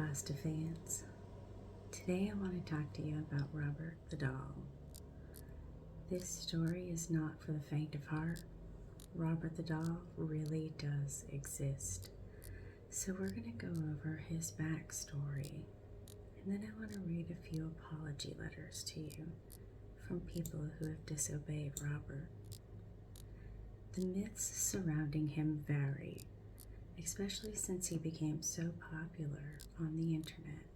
Pasta fans. Today I want to talk to you about Robert the doll. This story is not for the faint of heart. Robert the doll really does exist. So we're going to go over his backstory, and then I want to read a few apology letters to you from people who have disobeyed Robert. The myths surrounding him vary, especially since he became so popular on the internet.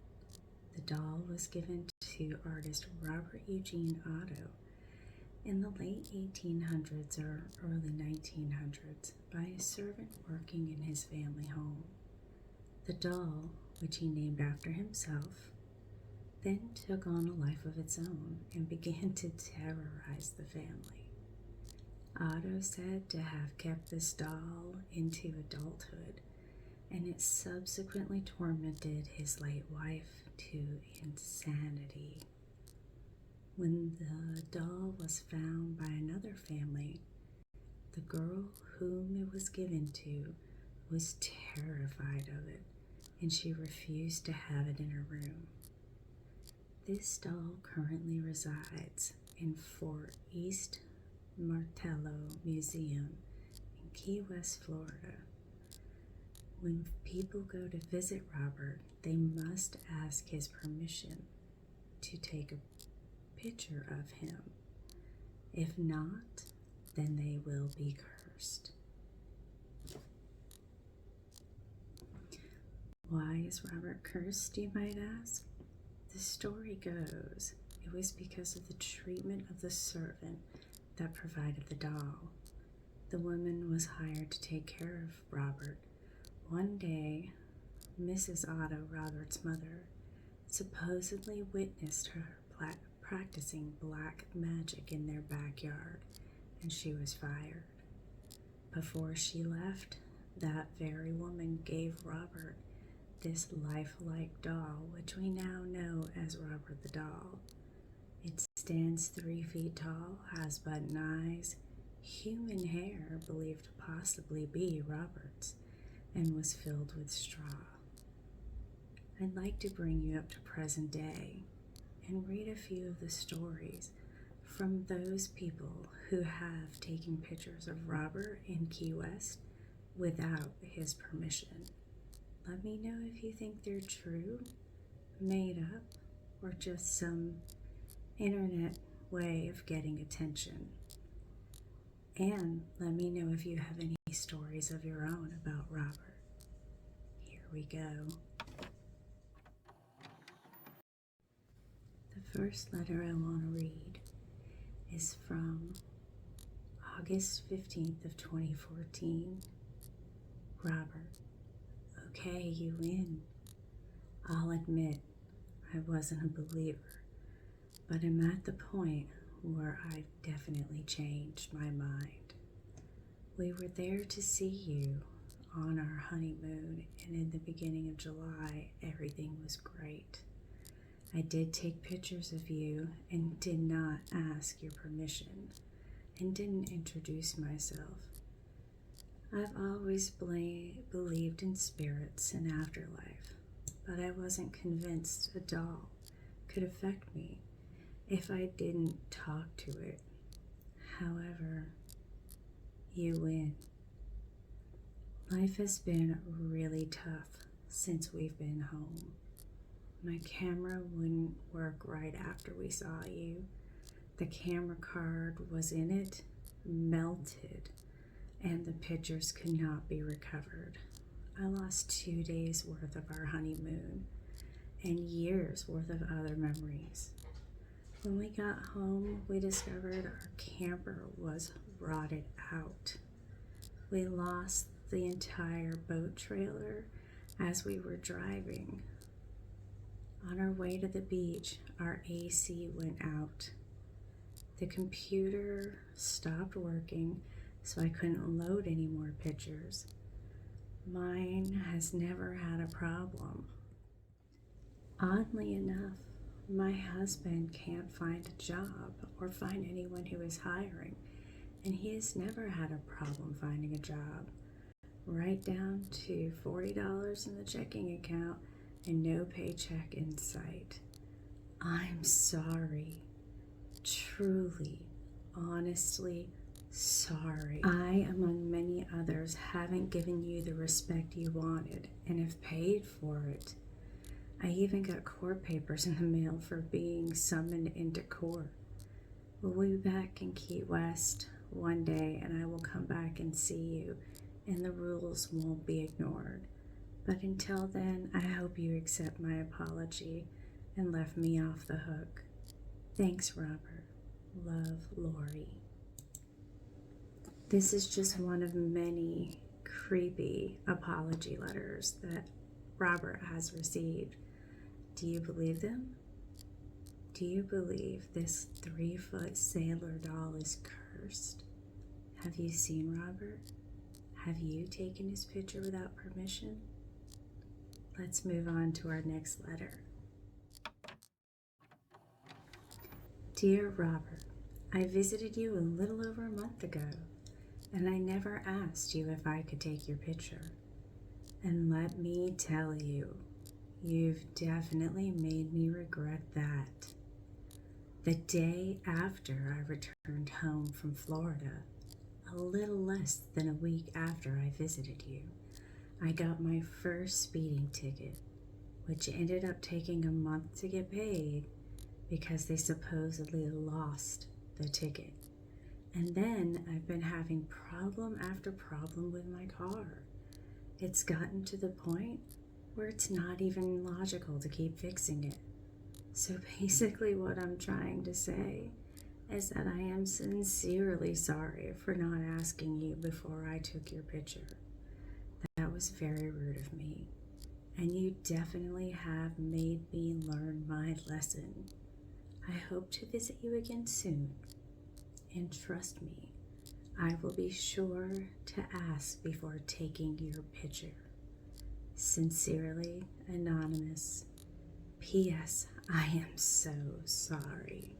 The doll was given to artist Robert Eugene Otto in the late 1800s or early 1900s by a servant working in his family home. The doll, which he named after himself, then took on a life of its own and began to terrorize the family. Otto said to have kept this doll into adulthood, and it subsequently tormented his late wife to insanity. When the doll was found by another family, the girl whom it was given to was terrified of it, and she refused to have it in her room. This doll currently resides in Fort East Martello Museum in Key West, Florida. When people go to visit Robert, they must ask his permission to take a picture of him. If not, then they will be cursed. Why is Robert cursed, you might ask? The story goes, it was because of the treatment of the servant that provided the doll. The woman was hired to take care of Robert. One day, Mrs. Otto, Robert's mother, supposedly witnessed her practicing black magic in their backyard, and she was fired. Before she left, that very woman gave Robert this lifelike doll, which we now know as Robert the doll. It stands 3 feet tall, has button eyes, human hair believed to possibly be Robert's, and was filled with straw. I'd like to bring you up to present day and read a few of the stories from those people who have taken pictures of Robert in Key West without his permission. Let me know if you think they're true, made up, or just some internet way of getting attention. And let me know if you have any stories of your own about Robert. Here we go. The first letter I want to read is from August 15th of 2014. Robert, okay, you win. I'll admit I wasn't a believer, but I'm at the point where I've definitely changed my mind. We were there to see you on our honeymoon, and in the beginning of July, everything was great. I did take pictures of you and did not ask your permission and didn't introduce myself. I've always believed in spirits and afterlife, but I wasn't convinced a doll could affect me if I didn't talk to it. However, you win. Life has been really tough since we've been home. My camera wouldn't work right after we saw you. The camera card was in it, melted, and the pictures could not be recovered. I lost 2 days worth of our honeymoon and years worth of other memories. When we got home, we discovered our camper was rotted out. We lost the entire boat trailer as we were driving. On our way to the beach, our AC went out. The computer stopped working, so I couldn't load any more pictures. Mine has never had a problem. Oddly enough, my husband can't find a job or find anyone who is hiring, and he has never had a problem finding a job. Right down to $40 in the checking account and no paycheck in sight. I'm sorry. Truly, honestly sorry. I, among many others, haven't given you the respect you wanted and have paid for it. I even got court papers in the mail for being summoned into court. We'll be back in Key West one day and I will come back and see you, and the rules won't be ignored. But until then, I hope you accept my apology and left me off the hook. Thanks, Robert. Love, Lori. This is just one of many creepy apology letters that Robert has received. Do you believe them? Do you believe this 3-foot sailor doll is cursed? Have you seen Robert? Have you taken his picture without permission? Let's move on to our next letter. Dear Robert, I visited you a little over a month ago, and I never asked you if I could take your picture. And let me tell you, you've definitely made me regret that. The day after I returned home from Florida, a little less than a week after I visited you, I got my first speeding ticket, which ended up taking a month to get paid because they supposedly lost the ticket. And then I've been having problem after problem with my car. It's gotten to the point where it's not even logical to keep fixing it. So basically what I'm trying to say is that I am sincerely sorry for not asking you before I took your picture. That was very rude of me, and you definitely have made me learn my lesson. I hope to visit you again soon, and trust me, I will be sure to ask before taking your picture. Sincerely, Anonymous. P.S. I am so sorry.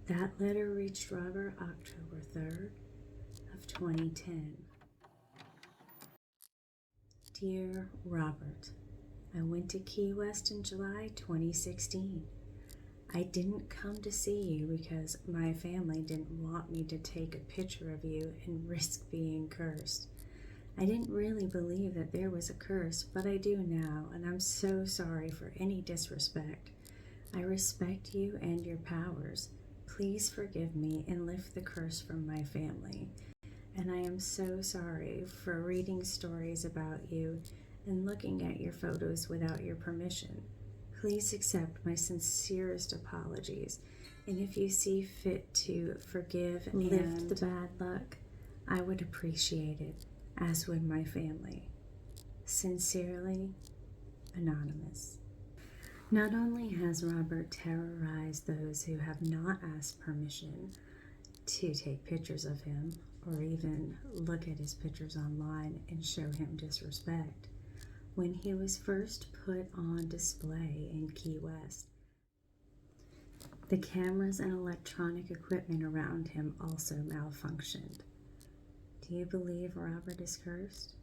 That letter reached Robert October 3rd of 2010. Dear Robert, I went to Key West in July 2016. I didn't come to see you because my family didn't want me to take a picture of you and risk being cursed. I didn't really believe that there was a curse, but I do now, and I'm so sorry for any disrespect. I respect you and your powers. Please forgive me and lift the curse from my family. And I am so sorry for reading stories about you and looking at your photos without your permission. Please accept my sincerest apologies, and if you see fit to forgive and lift the bad luck, I would appreciate it, as would my family. Sincerely, Anonymous. Not only has Robert terrorized those who have not asked permission to take pictures of him or even look at his pictures online and show him disrespect, when he was first put on display in Key West, the cameras and electronic equipment around him also malfunctioned. Do you believe Robert is cursed?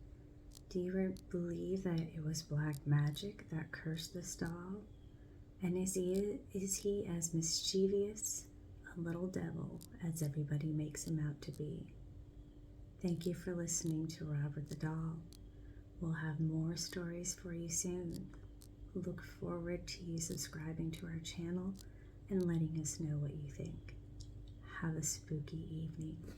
Do you believe that it was black magic that cursed this doll? And is he as mischievous a little devil as everybody makes him out to be? Thank you for listening to Robert the Doll. We'll have more stories for you soon. Look forward to you subscribing to our channel and letting us know what you think. Have a spooky evening.